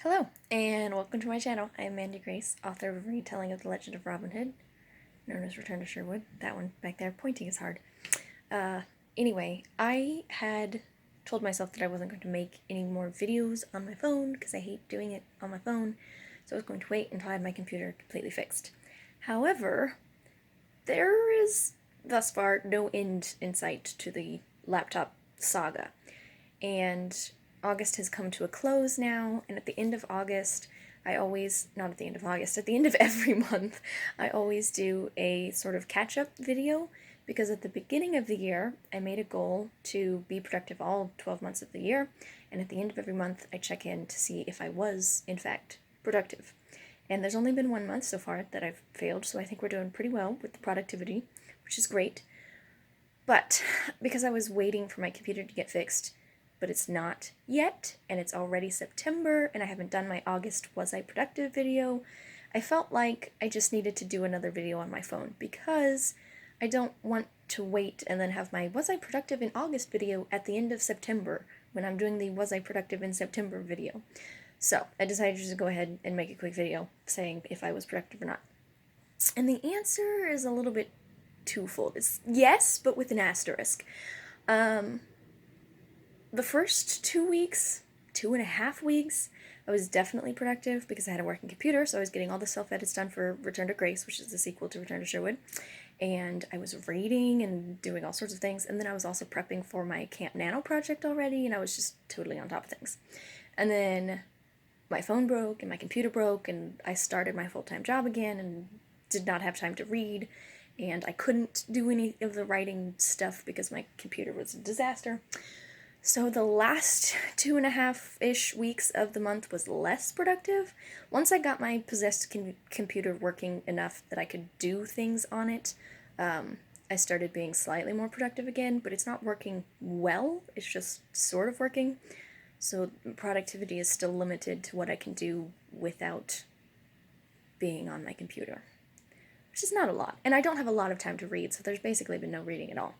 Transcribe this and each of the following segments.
Hello, and welcome to my channel. I am Mandy Grace, author of a retelling of The Legend of Robin Hood, known as Return to Sherwood. That one back there, pointing is hard. Anyway, I had told myself that I wasn't going to make any more videos on my phone, because I hate doing it on my phone, so I was going to wait until I had my computer completely fixed. However, there is, thus far, no end in sight to the laptop saga, and August has come to a close now, and at the end of August, not at the end of August, at the end of every month, I always do a sort of catch-up video, because at the beginning of the year, I made a goal to be productive all 12 months of the year, and at the end of every month, I check in to see if I was, in fact, productive. And there's only been 1 month so far that I've failed, so I think we're doing pretty well with the productivity, which is great. But because I was waiting for my computer to get fixed, but it's not yet, and it's already September, and I haven't done my August Was I Productive video, I felt like I just needed to do another video on my phone, because I don't want to wait and then have my Was I Productive in August video at the end of September, when I'm doing the Was I Productive in September video. So I decided to just go ahead and make a quick video saying if I was productive or not. And the answer is a little bit twofold. It's yes, but with an asterisk. The first 2 weeks, 2.5 weeks, I was definitely productive because I had a working computer, so I was getting all the self-edits done for Return to Grace, which is the sequel to Return to Sherwood, and I was reading and doing all sorts of things, and then I was also prepping for my Camp Nano project already, and I was just totally on top of things. And then my phone broke, and my computer broke, and I started my full-time job again, and did not have time to read, and I couldn't do any of the writing stuff because my computer was a disaster. So the last 2.5-ish weeks of the month was less productive. Once I got my possessed computer working enough that I could do things on it, I started being slightly more productive again, but it's not working well, it's just sort of working. So productivity is still limited to what I can do without being on my computer, which is not a lot. And I don't have a lot of time to read, so there's basically been no reading at all.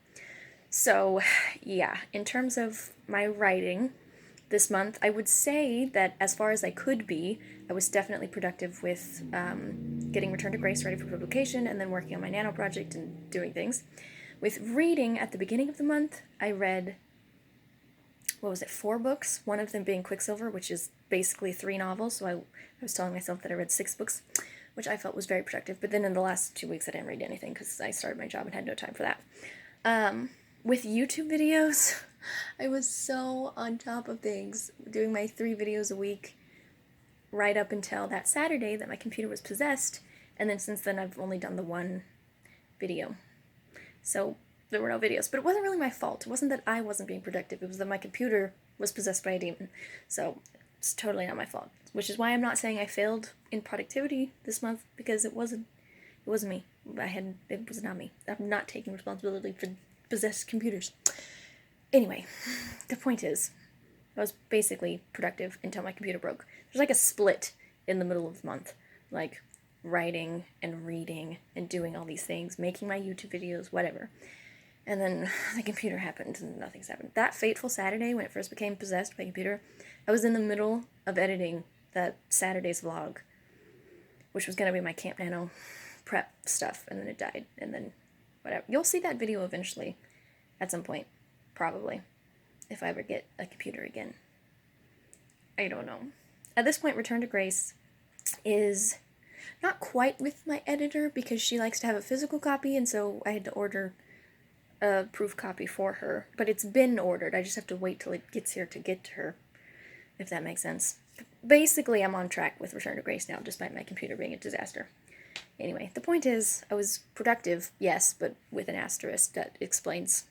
So, yeah, in terms of my writing this month, I would say that as far as I could be, I was definitely productive with getting Return to Grace ready for publication and then working on my Nano project and doing things. With reading, at the beginning of the month, I read, 4 books, one of them being Quicksilver, which is basically 3 novels, so I was telling myself that I read 6 books, which I felt was very productive, but then in the last 2 weeks I didn't read anything because I started my job and had no time for that. With YouTube videos, I was so on top of things, doing my 3 videos a week right up until that Saturday that my computer was possessed, and then since then I've only done the 1 video. So there were no videos, but it wasn't really my fault. It wasn't that I wasn't being productive, it was that my computer was possessed by a demon. So it's totally not my fault, which is why I'm not saying I failed in productivity this month, because it wasn't me. It was not me. I'm not taking responsibility for possessed computers. Anyway, the point is, I was basically productive until my computer broke. There's like a split in the middle of the month, like writing and reading and doing all these things, making my YouTube videos, whatever. And then the computer happened and nothing's happened. That fateful Saturday when it first became possessed by a computer, I was in the middle of editing that Saturday's vlog, which was going to be my Camp Nano prep stuff, and then it died, and then whatever. You'll see that video eventually, at some point, probably, if I ever get a computer again. I don't know. At this point, Return to Grace is not quite with my editor, because she likes to have a physical copy, and so I had to order a proof copy for her. But it's been ordered, I just have to wait till it gets here to get to her, if that makes sense. Basically, I'm on track with Return to Grace now, despite my computer being a disaster. Anyway, the point is, I was productive, yes, but with an asterisk that explains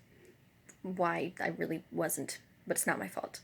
why I really wasn't, but it's not my fault.